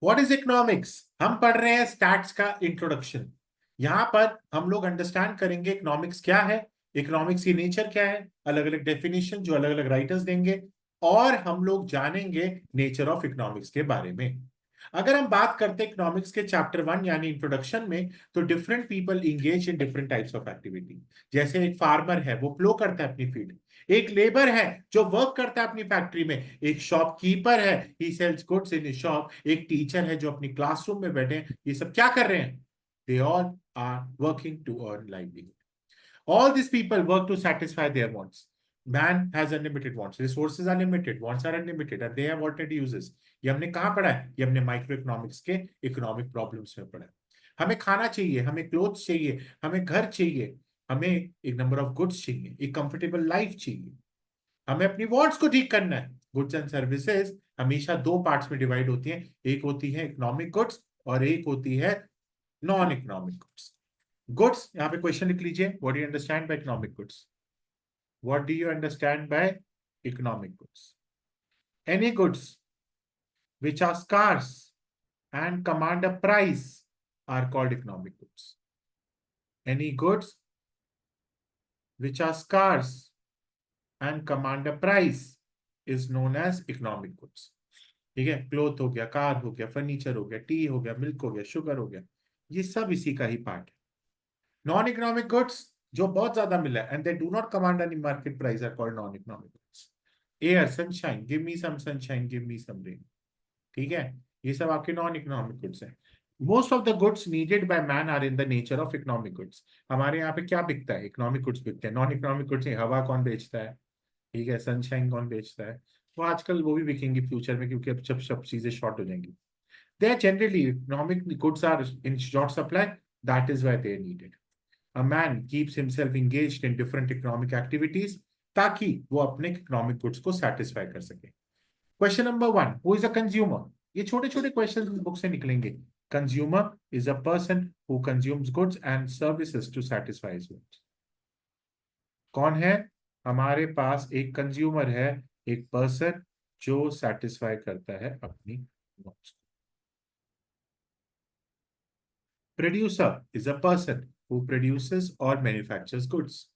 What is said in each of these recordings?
What is economics? हम पढ़ रहे हैं स्टैट्स का इंट्रोडक्शन। यहां पर हम लोग अंडरस्टैंड करेंगे इकोनॉमिक्स क्या है, इकोनॉमिक्स की नेचर क्या है, अलग अलग डेफिनेशन जो अलग अलग राइटर्स देंगे, और हम लोग जानेंगे नेचर ऑफ इकोनॉमिक्स के बारे में। अगर हम बात करते हैं इकोनॉमिक्स के चैप्टर 1 यानी इंट्रोडक्शन में, तो different people engage in different types of activity. जैसे एक फार्मर है, वो प्लो करता है अपनी फील्ड। एक लेबर है जो वर्क करता है अपनी फैक्ट्री में। एक शॉपकीपर है, ही सेल्स गुड्स इन शॉप। एक टीचर है जो अपनी क्लासरूम में बैठे हैं। ये सब क्या कर रहे हैं? They all are working to earn livelihood. All these people work to satisfy their wants. Man has unlimited wants. Resources are limited. Wants are unlimited. And they have alternate uses. ये हमने कहाँ पढ़ा है? ये हमने माइक्रो इकोनॉमिक्स के economic problems में पढ़ा है। हमें खाना चाहिए, हमें क्लोथ्स चाहिए, हमें घर चाहिए, हमें एक नंबर ऑफ गुड्स चाहिए, एक कंफर्टेबल लाइफ चाहिए। हमें अपनी वॉन्ट्स को ठीक करना है। गुड्स एंड सर्विसेज हमेशा दो पार्ट्स में डिवाइड होती हैं। एक होती है इकोनॉमिक गुड्स और एक होती है नॉन इकोनॉमिक गुड्स। गुड्स, यहाँ पे क्वेश्चन लिख लीजिए, what do you understand by economic goods? What do you understand by economic goods? Any goods which are scarce and command a price are called economic goods. Any goods which are scarce and command a price is known as economic goods. ठीक है, cloth हो गया, car हो गया, furniture हो गया, T हो गया, मिल्क हो गया, शुगर हो गया, ये सब इसी का ही पार्ट है। नॉन इकोनॉमिक गुड्स जो बहुत ज्यादा मिला है and they do not command any market price are called non economic goods. Air, sunshine, give me some sunshine, give me some rain. ठीक है, ये सब आपके नॉन इकोनॉमिक गुड्स हैं। Most of the goods needed by man are in the nature of economic goods. हमारे यहाँ पे क्या बिकता है? इकोनॉमिक गुड्स बिकते हैं। नॉन इकोनॉमिक गुड्स हवा कौन बेचता है? ठीक है, सनशाइन कौन बेचता है? वो आजकल वो भी बिकेंगी फ्यूचर में, क्योंकि अब सब सब चीजें शॉर्ट हो जाएंगी। They are generally economic goods are in short supply, that is why they are needed. A man keeps himself engaged in different economic activities ताकि वो अपने इकोनॉमिक गुड्स को सेटिस्फाई कर सके। Question number 1, who is a consumer? ये छोटे छोटे question book से निकलेंगे। Consumer is a person who consumes goods and services to satisfy his needs. कौन है? हमारे पास एक कंज्यूमर है, एक पर्सन जो सेटिस्फाई करता है अपनी wants। Producer is a person who produces और मैन्युफैक्चर्स गुड्स।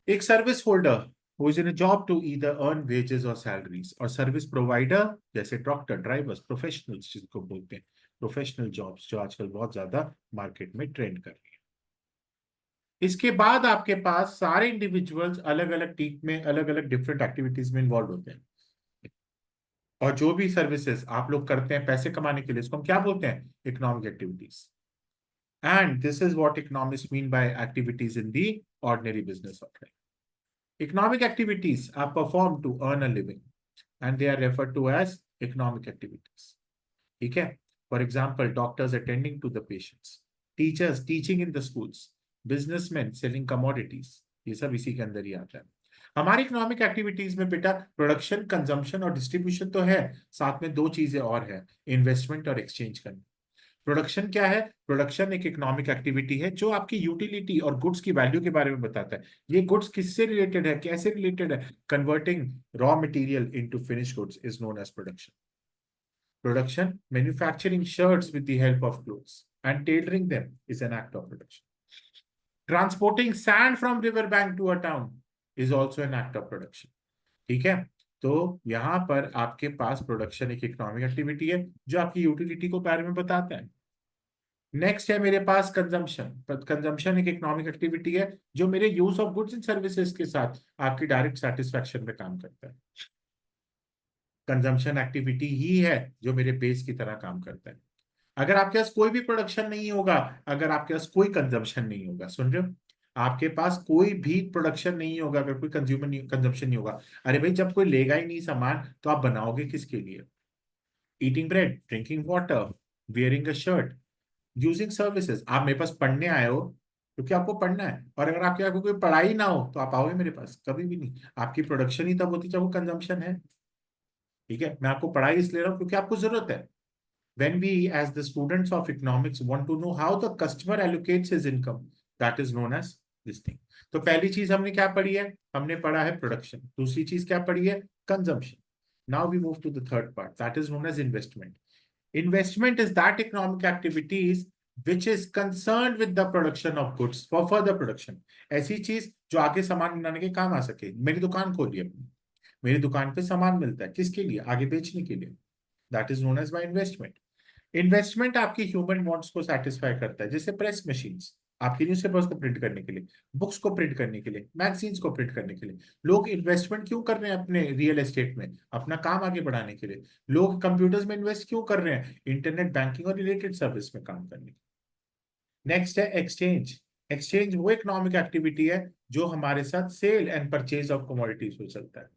एक service holder who is in a job to either earn wages और सैलरीज। और सर्विस प्रोवाइडर जैसे डॉक्टर, ड्राइवर्स, प्रोफेशनल्स जिनको बोलते हैं, प्रोफेशनल जॉब्स जो आजकल बहुत ज्यादा मार्केट में ट्रेंड कर रही है। इसके बाद आपके पास सारे इंडिविजुअल्स अलग अलग टीम में, अलग अलग डिफरेंट एक्टिविटीज में इन्वॉल्व होते हैं। और जो भी सर्विसेज आप लोग करते हैं पैसे कमाने के लिए, इसको हम क्या बोलते हैं? Economic activities. And this is what economics mean by activities in the ordinary business of life. Economic activities are performed to earn a living and they are referred to as economic activities. ठीक है? For example, doctors attending to the patients, teachers teaching in the schools, businessmen selling commodities, ये सब इसी के अंदर ही आता है। हमारी इकोनॉमिक एक्टिविटीज में बेटा प्रोडक्शन, कंजम्पशन और डिस्ट्रीब्यूशन तो है, साथ में दो चीजें और है, इन्वेस्टमेंट और एक्सचेंज करना। प्रोडक्शन क्या है? प्रोडक्शन एक इकोनॉमिक एक्टिविटी है जो आपकी यूटिलिटी और गुड्स की वैल्यू के बारे में बताता है। ये गुड्स किससे रिलेटेड है, कैसे रिलेटेड है? Converting raw material into finish goods is known as production. Production, manufacturing shirts with the help of clothes and tailoring them is an act of production. Transporting sand from river bank to a town is also an act of production. ठीक है, तो यहां पर आपके पास production एक economic activity है जो आपकी यूटिलिटी को बारे में बताता है। नेक्स्ट है मेरे पास कंजम्पशन। कंजम्पशन एक इकोनॉमिक एक्टिविटी है जो मेरे use of goods and services के साथ आपकी डायरेक्ट सेटिस्फैक्शन में काम करता है। कंजम्पशन एक्टिविटी ही है जो मेरे बेस की तरह काम करता है। अगर आपके पास कोई भी प्रोडक्शन नहीं होगा, अगर आपके पास कोई कंजम्पशन नहीं होगा, सुन रहे हो, आपके पास कोई भी प्रोडक्शन नहीं होगा, अगर कोई कंज्यूमर नहीं, कंजम्पशन नहीं होगा, अरे भाई जब कोई लेगा ही नहीं सामान तो आप बनाओगे किसके लिए? Eating bread, drinking water, wearing a shirt, using services. आप मेरे पास पढ़ने आए हो क्योंकि आपको पढ़ना है, और अगर आपके आपको कोई पढ़ाई ना हो तो आप आओगे मेरे पास? कभी भी नहीं। आपकी प्रोडक्शन ही तब होती जब वो कंजम्पशन है। ठीक है, मैं आपको पढ़ाई इसलिए रहा हूँ क्योंकि आपको जरूरत है। When we, as the students of economics, want to know how the customer allocates his income, that is known as this thing. तो पहली चीज हमने क्या पढ़ी है? हमने पढ़ा है प्रोडक्शन। दूसरी चीज क्या पढ़ी है? Consumption. Now we move to the third part, that is known as investment. Investment is that economic activities which is concerned with the production of goods for further production. ऐसी चीज जो आगे सामान बनाने के काम आ सके। मेरी दुकान खोली अपनी, मेरी दुकान पे सामान मिलता है, किसके लिए? आगे बेचने के लिए। That is known as my investment. Investment आपकी ह्यूमन वांट्स को सेटिस्फाई करता है, जैसे प्रेस मशीन्स आपकी न्यूज़पेपर्स को प्रिंट करने के लिए, बुक्स को प्रिंट करने के लिए, मैगजीन्स को प्रिंट करने के लिए। लोग इन्वेस्टमेंट क्यों कर रहे हैं अपने रियल एस्टेट में? अपना काम आगे बढ़ाने के लिए। लोग कंप्यूटर्स में इन्वेस्ट क्यों कर रहे हैं? इंटरनेट बैंकिंग और रिलेटेड सर्विस में काम करने के लिए। नेक्स्ट है एक्सचेंज। एक्सचेंज वो इकोनॉमिक एक्टिविटी है जो हमारे साथ sale and purchase of commodities हो सकता है।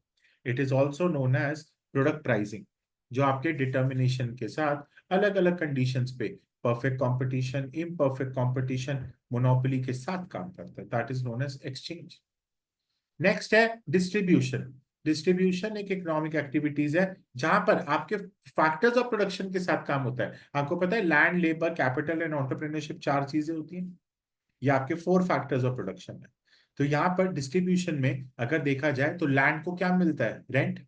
It is also known as product pricing, जो आपके डिटर्मिनेशन के साथ अलग अलग कंडीशंस पे perfect competition, imperfect competition, monopoly के साथ काम करता है। That is known as exchange. Next है डिस्ट्रीब्यूशन। डिस्ट्रीब्यूशन एक इकोनॉमिक एक्टिविटीज है जहां पर आपके फैक्टर्स ऑफ प्रोडक्शन के साथ काम होता है। आपको पता है land, labour, capital and entrepreneurship चार चीजें होती हैं। ये आपके फोर फैक्टर्स ऑफ प्रोडक्शन है। तो यहाँ पर डिस्ट्रीब्यूशन में अगर देखा जाए तो लैंड को क्या मिलता है? रेंट।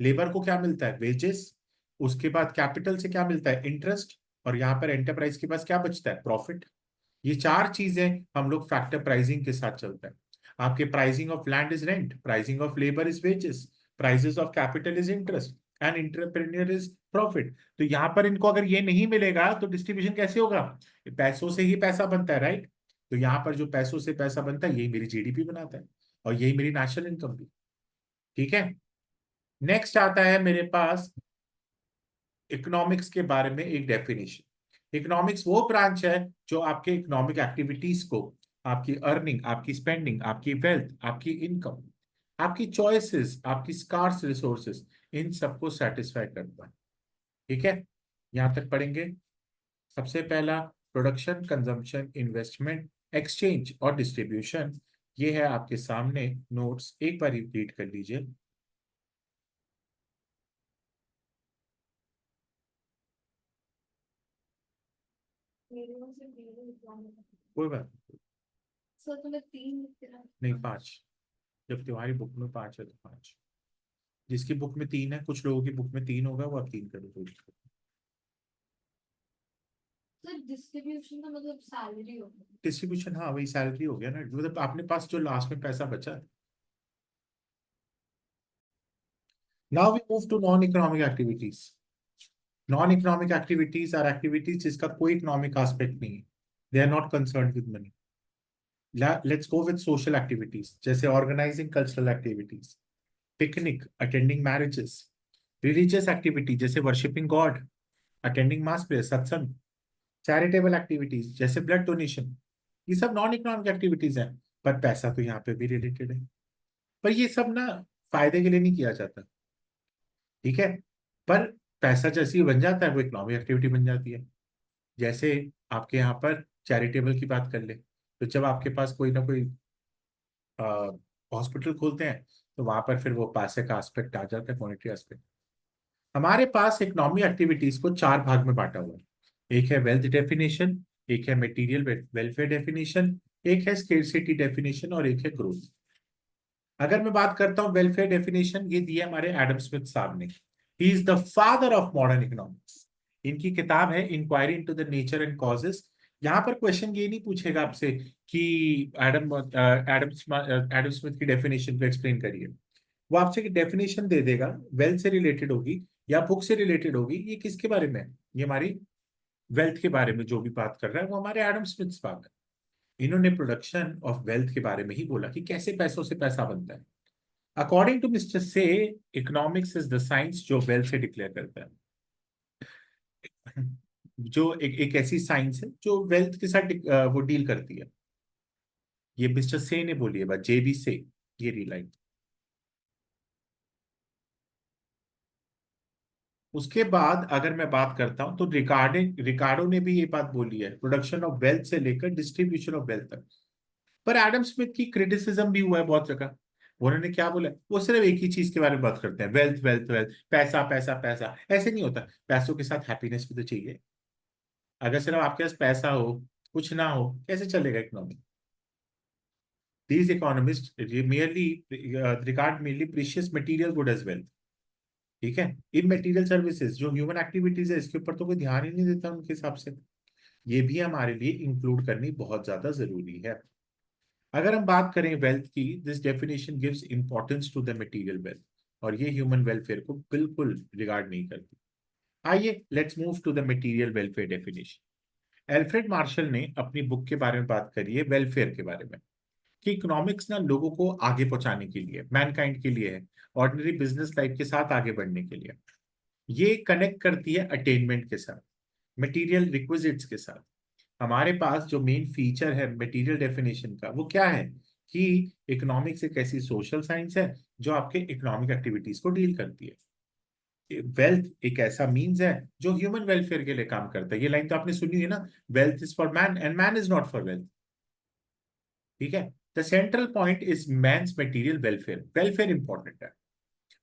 लेबर को क्या मिलता है? वेजेस। उसके बाद कैपिटल से क्या मिलता है? इंटरेस्ट। और यहाँ पर एंटरप्राइज के पास क्या बचता है? प्रॉफिट। ये चार चीजें हम लोग फैक्टर प्राइसिंग के साथ चलता है। आपके pricing of land is rent, pricing of labour is wages, prices of capital is interest and entrepreneur is profit. तो यहाँ पर इनको अगर ये नहीं मिलेगा तो डिस्ट्रीब्यूशन कैसे होगा? पैसों से ही पैसा बनता है, राइट? तो यहाँ पर जो पैसों से पैसा बनता है यही मेरी जीडीपी बनाता है और यही मेरी नेशनल इनकम भी। ठीक है। नेक्स्ट आता है मेरे पास इकोनॉमिक्स के बारे में एक डेफिनेशन। इकोनॉमिक्स वो ब्रांच है जो आपके इकोनॉमिक एक्टिविटीज को, आपकी अर्निंग, आपकी स्पेंडिंग, आपकी वेल्थ, आपकी इनकम, आपकी चॉइसेस, आपकी स्कार्स रिसोर्सेस, इन सबको सेटिस्फाई करता है। ठीक है। यहां तक पढ़ेंगे। सबसे पहला प्रोडक्शन, कंजम्पशन, इन्वेस्टमेंट, एक्सचेंज और डिस्ट्रीब्यूशन। ये है आपके सामने नोट्स, एक बार रीड कर लीजिए। कोई बात सर तुम्हें तीन लिखते हैं। नहीं, पांच। जब तुम्हारी बुक में पांच है तो पांच। जिसकी बुक में तीन है, कुछ लोगों की बुक में तीन होगा, वो आप तीन करो, कोई दिक्कत नहीं। सर डिस्ट्रीब्यूशन का मतलब सैलरी होगा। डिस्ट्रीब्यूशन, हाँ वही सैलरी हो गया ना, मतलब आपने पास जो लास्ट में पैसा बचा। Now we move to non economic activities. Non economic activities are activities जिसका कोई इकोनॉमिक एस्पेक्ट नहीं है। They are not concern with money. Let's go with social activities, जैसे organizing cultural activities, picnic, attending marriages, religious activity जैसे worshipping God, attending mass prayer, satsang, charitable activities जैसे blood donation. ये सब non economic activities हैं, पर पैसा तो यहाँ पे भी रिलेटेड है। पर ये सब ना फायदे के लिए नहीं किया जाता। ठीक है। पर पैसा जैसे ही बन जाता है वो इकोनॉमिक एक्टिविटी बन जाती है। जैसे आपके यहाँ पर चैरिटेबल की बात कर ले, तो जब आपके पास कोई ना कोई हॉस्पिटल खोलते हैं तो वहां पर फिर वो पैसे का एस्पेक्ट आ जाता है, मॉनेटरी एस्पेक्ट। हमारे पास इकोनॉमिक एक्टिविटीज को चार भाग में बांटा हुआ है। एक है वेल्थ डेफिनेशन, एक है मटेरियल वेलफेयर डेफिनेशन, एक है स्केर्सिटी डेफिनेशन और एक है ग्रोथ। अगर मैं बात करता हूं वेलफेयर डेफिनेशन, ये दिया हमारे एडम स्मिथ साहब ने। He is the father of modern economics. इनकी किताब है inquiry into the nature and causes. यहाँ पर क्वेश्चन ये नहीं पूछेगा आपसे कि एडम स्मिथ की डेफिनेशन को एक्सप्लेन करिए। वो आपसे डेफिनेशन दे देगा, वेल्थ से रिलेटेड होगी या बुक से रिलेटेड होगी। ये किसके बारे में है? ये हमारी वेल्थ के बारे में जो भी बात कर रहा है वो हमारे एडम स्मिथ साहब है। इन्होंने प्रोडक्शन ऑफ वेल्थ के बारे में ही बोला कि कैसे पैसों से पैसा बनता है। अकॉर्डिंग टू मिस्टर से, इकोनॉमिक्स इज द साइंस जो वेल्थ से डिक्लेयर करता है। जो एक ऐसी साइंस है जो वेल्थ के साथ वो डील करती है। ये मिस्टर से ने बोली है बात, जेबी से। ये रिलाइन। उसके बाद अगर मैं बात करता हूं तो रिकार्डो ने भी ये बात बोली है, प्रोडक्शन ऑफ वेल्थ से लेकर डिस्ट्रीब्यूशन ऑफ वेल्थ तक। पर एडम स्मिथ की क्रिटिसिज्म भी हुआ है बहुत जगह। उन्होंने क्या बोला? वो सिर्फ एक ही चीज के बारे में बात करते हैं, वेल्थ वेल्थ वेल्थ, पैसा पैसा पैसा। ऐसे नहीं होता, पैसों के साथ हैप्पीनेस भी तो चाहिए। अगर सिर्फ आपके पास पैसा हो, कुछ ना हो, कैसे चलेगा economy? These economist merely regard merely precious material good as wealth। ठीक है। इमटेरियल सर्विसेज जो ह्यूमन एक्टिविटीज है इसके ऊपर तो कोई ध्यान ही नहीं देता उनके हिसाब से। ये भी हमारे लिए इंक्लूड करनी बहुत ज्यादा जरूरी है। अगर हम बात करें वेल्थ की, this definition gives importance to the material wealth, और ये ह्यूमन वेलफेयर को बिल्कुल रिगार्ड नहीं करती। आइए let's move to the material welfare definition. Alfred Marshall ने अपनी बुक के बारे में बात करी है वेलफेयर के बारे में, कि इकोनॉमिक्स ना लोगों को आगे पहुंचाने के लिए, मैनकाइंड के लिए है, ऑर्डिनरी बिजनेस लाइफ के साथ आगे बढ़ने के लिए। ये कनेक्ट करती है अटेनमेंट के साथ, मटेरियल रिक्विजिट्स के साथ। हमारे पास जो मेन फीचर है मटेरियल डेफिनेशन का वो क्या है, कि इकोनॉमिक्स एक ऐसी सोशल साइंस है जो आपके इकोनॉमिक एक्टिविटीज को डील करती है। वेल्थ एक ऐसा मीन्स है जो ह्यूमन वेलफेयर के लिए काम करता है। ये लाइन तो आपने सुनी है ना, wealth is for man and man is not for wealth. ठीक है। The central point is man's material welfare, welfare important है।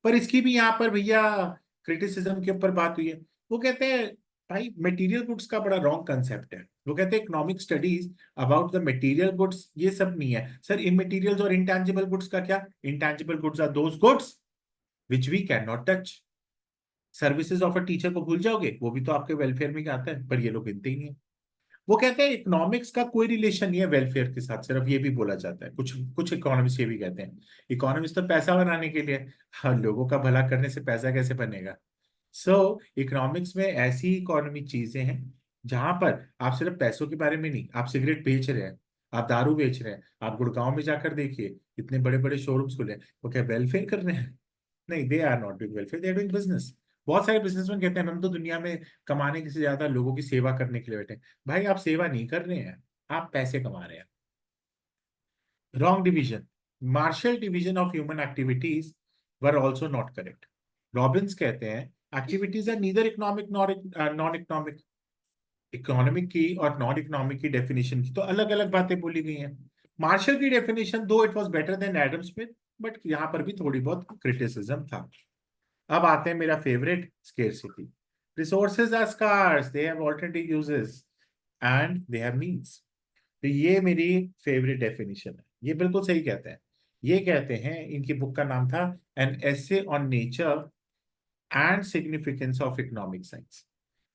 पर इसकी भी यहाँ पर भैया क्रिटिसिज्म के ऊपर बात हुई है। वो कहते हैं भाई मटेरियल गुड्स का बड़ा रॉन्ग कंसेप्ट है। वो कहते हैं economic studies about the material goods ये सब नहीं है सर। इमटेरियल्स और इंटेंजिबल गुड्स का क्या, intangible goods are those goods which we can not touch. Services of a teacher को भूल जाओगे, वो भी तो आपके वेलफेयर में आता है, पर ये लोग गिनते ही नहीं है। वो कहते हैं इकोनॉमिक्स का कोई रिलेशन नहीं है वेलफेयर के साथ, सिर्फ ये भी बोला जाता है। कुछ कुछ इकोनॉमिस्ट ये भी कहते हैं इकोनॉमिस्ट तो पैसा बनाने के लिए, हाँ लोगों का भला करने से पैसा कैसे बनेगा। सो इकोनॉमिक्स में ऐसी इकोनॉमिक चीजें हैं जहां पर आप सिर्फ पैसों के बारे में नहीं, आप सिगरेट बेच रहे हैं, आप दारू बेच रहे हैं, आप गुड़गांव में जाकर देखिए इतने बड़े बड़े शोरूम्स खुले हैं, वो क्या वेलफेयर कर रहे हैं? नहीं, they are not doing welfare, they are doing business. बहुत सारे बिजनेसमैन कहते हैं हम तो दुनिया में कमाने के से ज्यादा लोगों की सेवा करने के लिए बैठे हैं। भाई आप सेवा नहीं कर रहे हैं, आप पैसे कमा रहे हैं। Wrong division, Marshall division of human activities were also not correct. Robbins कहते हैं activities are neither economic nor non economic. Economic की और नॉन इकोनॉमिक की डेफिनेशन की तो अलग अलग बातें बोली गई हैं। मार्शल की डेफिनेशन दो it was better than Adam Smith, but यहाँ पर भी थोड़ी बहुत क्रिटिसिज्म था। अब आते हैं मेरा favourite, scarcity. Resources are scarce, they have alternative uses and they have means. तो ये मेरी फेवरेट डेफिनेशन है, ये बिल्कुल सही कहते हैं। ये कहते हैं, इनकी बुक का नाम था an essay on nature and significance of economic science.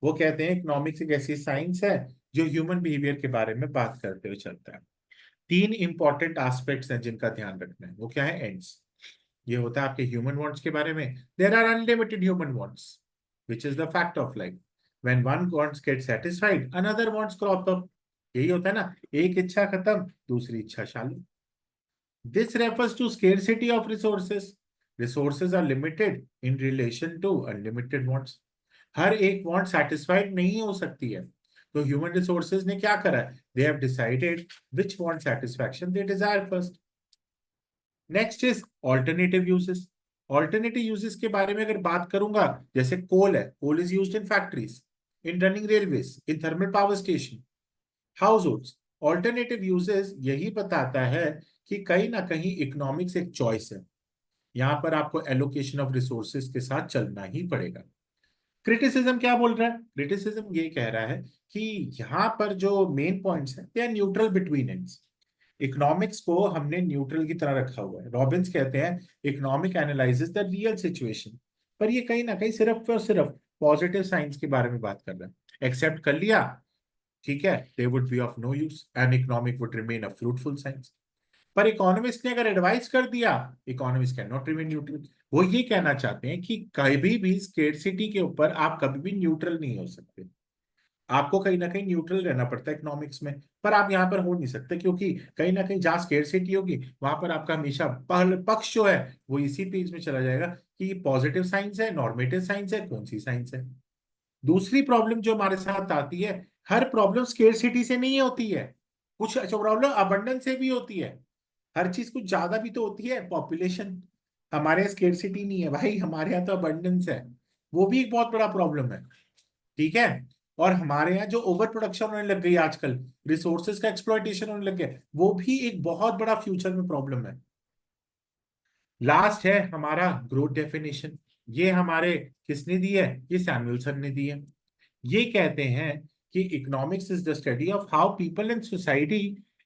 वो कहते हैं इकोनॉमिक्स एक ऐसी साइंस है जो ह्यूमन बिहेवियर के बारे में बात करते हुए चलता है। तीन इंपॉर्टेंट एस्पेक्ट्स हैं जिनका ध्यान रखना है, वो क्या है, एंड्स। ये होता है आपके ह्यूमन वांट्स के बारे में। There are unlimited human wants which is the fact of life. When one wants get satisfied another wants crop up. यही होता है ना, एक इच्छा खत्म दूसरी इच्छा चालू। This refers to scarcity of resources. Resources are limited in relation to unlimited wants. हर एक वांट सेटिस्फाइड नहीं हो सकती है। तो ह्यूमन रिसोर्सेज ने क्या करा है, they have decided which want satisfaction they desire first. Next is alternative uses. Alternative uses के बारे में अगर बात करूंगा, जैसे कोल है, coal is used in factories, in running railways, in thermal power station, households. Alternative uses यही बताता है कि कहीं ना कहीं इकोनॉमिक्स एक चॉइस है। यहां पर आपको एलोकेशन ऑफ रिसोर्सेज के साथ चलना ही पड़ेगा। क्रिटिसिज्म क्या बोल रहा है, क्रिटिसिज्म ये कह रहा है कि यहाँ पर जो मेन पॉइंट्स हैं they are neutral between ends. Economics को हमने न्यूट्रल की तरह रखा हुआ है। रॉबिन्स कहते हैं economic analyses the real situation, पर ये कहीं ना कहीं सिर्फ और सिर्फ पॉजिटिव साइंस के बारे में बात कर रहा है। एक्सेप्ट कर लिया, ठीक है, they would be of no use and economic would remain a fruitful science. पर इकोनॉमिस्ट ने अगर एडवाइस कर दिया, economist can not remain neutral. वो ये कहना चाहते हैं कि कभी भी स्केर्सिटी के ऊपर आप कभी भी न्यूट्रल नहीं हो सकते। आपको कहीं ना कहीं न्यूट्रल रहना पड़ता है इकोनॉमिक्स में, पर आप यहाँ पर हो नहीं सकते, क्योंकि कहीं ना कहीं जहाँ स्केर्सिटी होगी वहां पर आपका हमेशा पहले पक्ष जो है वो इसी पेज में चला जाएगा कि पॉजिटिव साइंस है, नॉर्मेटिव साइंस है, कौन सी साइंस है। दूसरी प्रॉब्लम जो हमारे साथ आती है, हर प्रॉब्लम स्केर्सिटी से नहीं होती है, कुछ प्रॉब्लम अबंडेंस से भी होती है। हर चीज कुछ ज्यादा भी तो होती है। पॉपुलेशन, हमारे यहाँ स्केर्सिटी नहीं है भाई, हमारे यहाँ तो अबंडेंस है, वो भी एक बहुत बड़ा प्रॉब्लम है। ठीक है। और हमारे यहाँ जो ओवर प्रोडक्शन होने लग गई आजकल, रिसोर्सेज का एक्सप्लॉइटेशन होने लग गया, वो भी एक बहुत बड़ा फ्यूचर में प्रॉब्लम है। लास्ट है हमारा ग्रोथ डेफिनेशन। ये हमारे किसने दी है, ये सैमुअलसन ने दी है। ये कहते हैं कि economics is the study of how people in society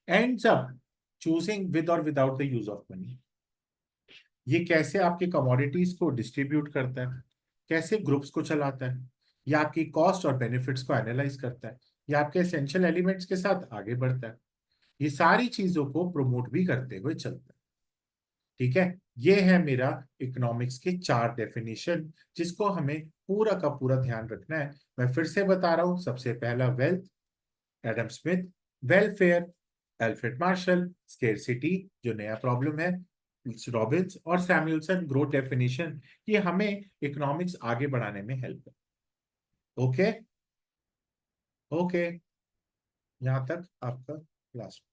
ends up choosing with और without the use of money. ये कैसे आपके कमोडिटीज को डिस्ट्रीब्यूट करता है, कैसे ग्रुप्स को चलाता है, ये आपकी कॉस्ट और बेनिफिट्स को एनालाइज करता है, ये आपके एसेंशियल एलिमेंट्स के साथ आगे बढ़ता है, ये सारी चीजों को प्रमोट भी करते हुए चलता है। ठीक है, ये है मेरा इकोनॉमिक्स के 4 डेफिनेशन, जिसको हमें पूरा का पूरा ध्यान रखना है। मैं फिर से बता रहा हूं, सबसे पहला wealth, Adam Smith, welfare, Alfred Marshall, scarcity जो नया प्रॉब्लम है, रॉबिन्स और सैमुअलसन ग्रोथ डेफिनेशन, ये हमें इकोनॉमिक्स आगे बढ़ाने में हेल्प है। ओके, ओके, यहां तक आपका लास्ट।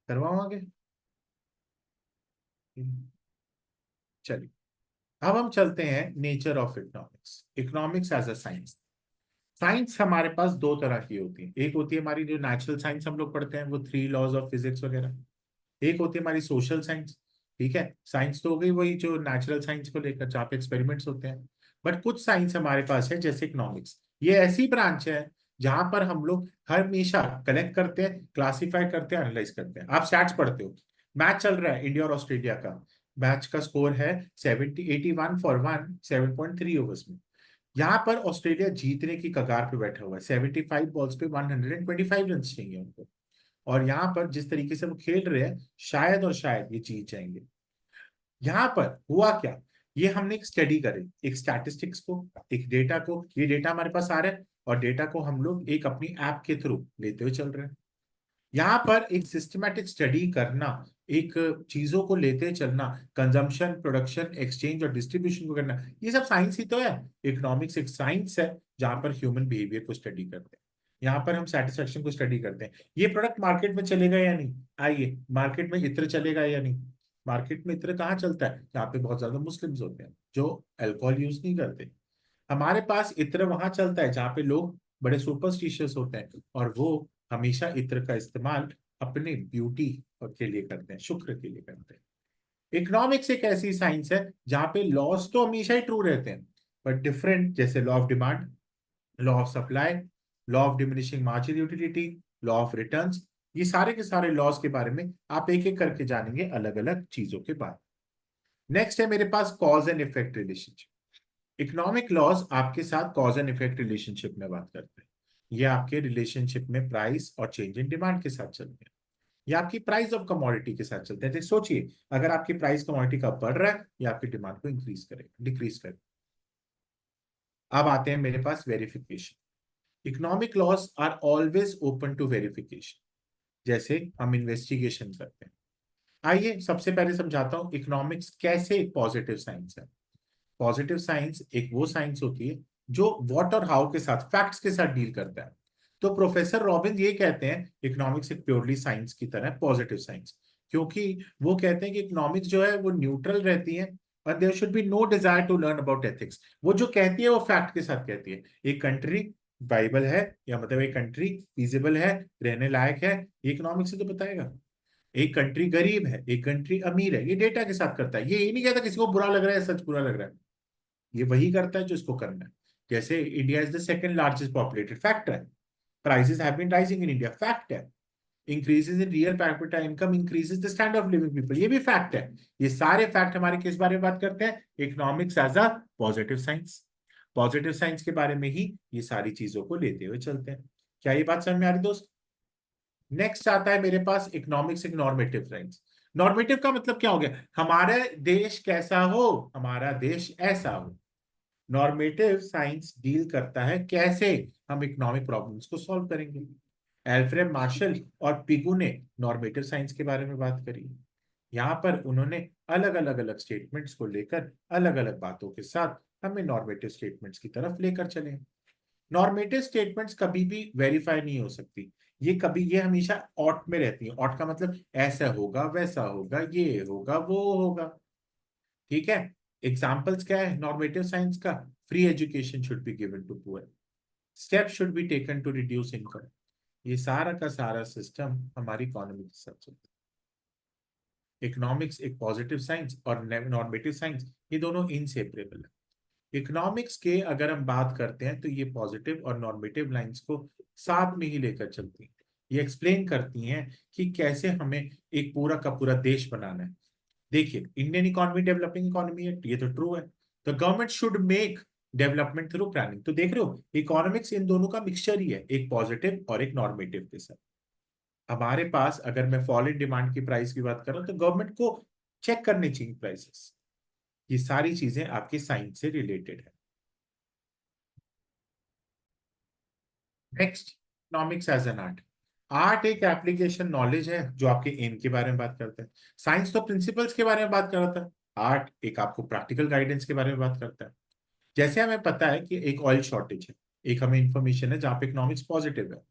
करवाओ आगे। चलिए, अब हम चलते हैं nature of economics, economics as a science. Science हमारे पास दो तरह की होती है, एक होती है हमारी जो नेचुरल साइंस हम लोग पढ़ते हैं, वो 3 लॉज ऑफ फिजिक्स वगैरह। एक होती है हमारी सोशल साइंस। ठीक है, साइंस तो हो गई वही जो नेचुरल साइंस को लेकर जहाँ पे एक्सपेरिमेंट्स होते हैं। बट कुछ साइंस हमारे पास है जैसे इकोनॉमिक्स, ये ऐसी ब्रांच है जहां पर हम लोग हमेशा कलेक्ट करते हैं, क्लासिफाई करते हैं, एनालाइज करते हैं। आप स्टैट्स पढ़ते हो, मैच चल रहा है इंडिया और ऑस्ट्रेलिया का, मैच का स्कोर है 81 फॉर 1, 7.3 ओवर्स में। यहाँ पर ऑस्ट्रेलिया जीतने की कगार पे बैठा हुआ है, 75 बॉल्स पे 125 रन चाहिए उनको। और यहाँ पर जिस तरीके से वो खेल रहे हैं, शायद और शायद ये जीत जाएंगे। यहाँ पर हुआ क्या, ये हमने एक स्टडी करे, एक स्टैटिस्टिक्स को, एक डेटा को, ये डेटा हमारे पास आ रहा है और डेटा को हम लोग एक अपनी ऐप के थ्रू लेते हुए चल रहे हैं। यहाँ पर एक सिस्टमैटिक स्टडी करना, एक चीजों को लेते चलना, कंजम्पशन, प्रोडक्शन, एक्सचेंज और डिस्ट्रीब्यूशन को करना, ये सब साइंस ही तो है। इकोनॉमिक्स एक साइंस है जहां पर ह्यूमन बिहेवियर को स्टडी करते हैं। यहाँ पर हम सेटिस्फेक्शन को स्टडी करते हैं, ये प्रोडक्ट मार्केट में चलेगा या नहीं। आइए, मार्केट में इत्र चलेगा या नहीं। मार्केट में इत्र कहाँ चलता है, जहाँ पे बहुत ज्यादा मुस्लिम्स होते हैं जो अल्कोहल यूज नहीं करते। हमारे पास इत्र वहां चलता है जहाँ पे लोग बड़े सुपरस्टिशियस होते हैं और वो हमेशा इत्र का इस्तेमाल अपने ब्यूटी के लिए करते हैं, शुक्र के लिए करते हैं। इकोनॉमिक्स एक ऐसी साइंस है जहां पे लॉस तो हमेशा ही ट्रू रहते हैं, बट डिफरेंट, जैसे law of demand, law of supply, law of diminishing marginal utility, law of returns, ये सारे के सारे लॉस के बारे में आप एक एक करके जानेंगे, अलग अलग चीजों के बारे में। नेक्स्ट है मेरे पास cause and effect relationship. Economic laws आपके साथ कॉज एंड इफेक्ट रिलेशनशिप में बात करते हैं। ये आपके रिलेशनशिप में प्राइस और चेंज इन डिमांड के साथ चलते हैं, या आपकी प्राइस ऑफ कमोडिटी के साथ चलते हैं। तो सोचिए, अगर आपकी प्राइस कमोडिटी का बढ़ रहा है, या आपकी डिमांड को इंक्रीज करेगा, डिक्रीज करेगा। अब आते हैं मेरे पास verification. Economic laws are always open to verification, जैसे हम इन्वेस्टिगेशन करते हैं। आइए सबसे पहले समझाता हूं इकोनॉमिक्स कैसे एक पॉजिटिव साइंस है। पॉजिटिव साइंस एक वो साइंस होती है जो व्हाट और हाउ के साथ, फैक्ट्स के साथ डील करता है। तो प्रोफेसर रॉबिन ये कहते हैं इकोनॉमिक्स एक प्योरली साइंस की तरह पॉजिटिव साइंस, क्योंकि वो कहते हैं कि इकोनॉमिक्स जो है वो न्यूट्रल रहती है और there should be no desire to learn about ethics. वो जो कहती है वो फैक्ट के साथ कहती है। एक कंट्री वाइबल है, या मतलब एक कंट्री फीजिबल है, रहने लायक है, ये इकोनॉमिक्स से तो बताएगा। एक कंट्री गरीब है, एक कंट्री अमीर है, ये डेटा के साथ करता है। ये नहीं कहता किसी को बुरा लग रहा है, सच बुरा लग रहा है, ये वही करता है जो इसको करना है। जैसे India is the second largest populated, fact है। Prices have been rising in India, fact है। Increases in real per capita income increases the standard of living people, ये भी फैक्ट है। ये सारे फैक्ट हमारे किस बारे में बात करते हैं, economics as a positive science. Positive science के बारे में ही ये सारी चीजों को लेते हुए चलते हैं। क्या ये बात समझ में आ रही दोस्त। नेक्स्ट आता है मेरे पास इकोनॉमिक्स एक नॉर्मेटिव साइंस। नॉर्मेटिव का मतलब क्या हो गया, हमारा देश कैसा हो, हमारा देश ऐसा हो। नॉर्मेटिव साइंस डील करता है कैसे हम इकोनॉमिक प्रॉब्लम्स को सॉल्व करेंगे। एल्फ्रेड मार्शल और पिगू ने नॉर्मेटिव साइंस के बारे में बात करी। यहाँ पर उन्होंने अलग अलग स्टेटमेंट्स को लेकर अलग अलग बातों के साथ हमें नॉर्मेटिव स्टेटमेंट्स की तरफ लेकर चले। नॉर्मेटिव स्टेटमेंट्स कभी भी वेरीफाई नहीं हो सकती, ये हमेशा ऑट में रहती है। ऑट का मतलब ऐसा होगा, वैसा होगा, ये होगा, वो होगा। ठीक है, एग्जाम्पल्स क्या है नॉर्मेटिव साइंस का, free education should be given to poor, steps should be taken to reduce income. ये सारा का सारा सिस्टम हमारी इकोनॉमी के साथ चलता है। इकोनॉमिक्स एक पॉजिटिव साइंस और नॉर्मेटिव साइंस, ये दोनों इनसेपरेबल है। इकोनॉमिक्स के अगर हम बात करते हैं तो ये पॉजिटिव और नॉर्मेटिव लाइंस को साथ में ही लेकर चलती हैं। ये एक्सप्लेन करती हैं कि कैसे हमें एक पूरा का पूरा देश बनाना है। देखिए, इंडियन इकोनॉमी डेवलपिंग इकोनॉमी है, ये तो ट्रू है। तो government should make development through planning. तो देख रहे हो, इकोनॉमिक्स इन दोनों का मिक्सचर ही है, एक पॉजिटिव और एक नॉर्मेटिव के साथ। हमारे पास अगर मैं फॉल इन डिमांड की प्राइस की बात कर रहा हूं, तो गवर्नमेंट को चेक करनी चाहिए प्राइसेस। ये सारी चीजें आपकी साइंस से रिलेटेड है। Next, economics as an art. Art एक एप्लीकेशन नॉलेज है जो आपके एम के बारे में बात करता है। साइंस तो प्रिंसिपल्स के बारे में बात करता है, आर्ट एक आपको प्रैक्टिकल गाइडेंस के बारे में बात करता है। जैसे हमें पता है कि एक ऑयल शॉर्टेज है, एक हमें इंफॉर्मेशन है जहाँ पे इकोनॉमिक्स पॉजिटिव है।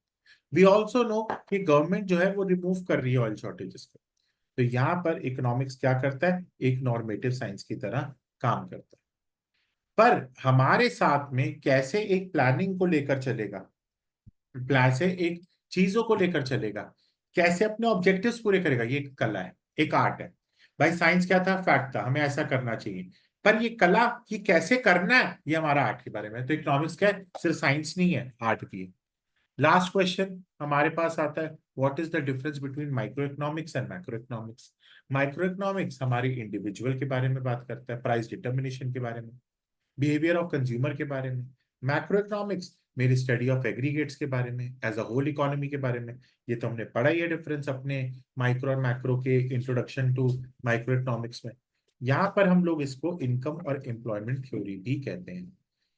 वी ऑल्सो नो कि गवर्नमेंट जो है वो रिमूव कर रही है ऑयल शॉर्टेजेस को। तो यहाँ पर इकोनॉमिक्स क्या करता है, एक नॉर्मेटिव साइंस की तरह काम करता है। पर हमारे साथ में कैसे एक प्लानिंग को लेकर चलेगा, प्लान से एक चीजों को लेकर चलेगा, कैसे अपने ऑब्जेक्टिव्स पूरे करेगा, ये एक कला है, एक आर्ट है। भाई साइंस क्या था, फैक्ट था, हमें ऐसा करना चाहिए। पर ये कला कि कैसे करना है, ये हमारा आर्ट के बारे में है। तो इकोनॉमिक्स क्या है, सिर्फ साइंस नहीं है, आर्ट भी है। लास्ट क्वेश्चन हमारे पास आता है, what is the difference between micro economics and macro economics. Micro economics हमारी इंडिविजुअल के बारे में बात करता है, प्राइस डिटर्मिनेशन के बारे में, बिहेवियर ऑफ कंज्यूमर के बारे में। मैक्रो इकोनॉमिक्स मेरी स्टडी ऑफ एग्रीगेट्स के बारे में, एज अ होल इकोनॉमी के बारे में। ये तो हमने पढ़ा ही है डिफरेंस अपने माइक्रो और मैक्रो के इंट्रोडक्शन टू माइक्रो इकोनॉमिक्स में। यहाँ पर हम लोग इसको इनकम और एम्प्लॉयमेंट थ्योरी भी कहते हैं।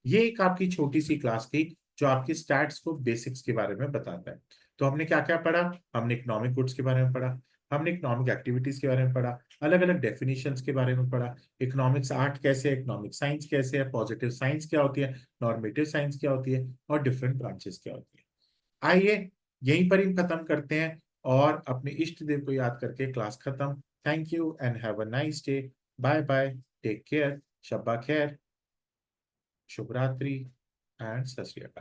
ये एक आपकी छोटी सी क्लास थी जो आपकी स्टैट्स को बेसिक्स के बारे में बताता है। तो हमने क्या क्या पढ़ा, हमने इकोनॉमिक गुड्स के बारे में पढ़ा, हमने इकोनॉमिक एक्टिविटीज के बारे में पढ़ा, अलग अलग डेफिनेशंस के बारे में पढ़ा, इकोनॉमिक्स आर्ट कैसे है, इकोनॉमिक साइंस कैसे है, पॉजिटिव साइंस क्या होती है, नॉर्मेटिव साइंस क्या होती है, और डिफरेंट ब्रांचेस क्या होती है। आइए यहीं पर ही खत्म करते हैं और अपने इष्ट देव को याद करके क्लास खत्म। Thank you and have a nice day. Bye bye, take care, शब्बा खैर, शुभ रात्रि एंड सत श्री अकाल।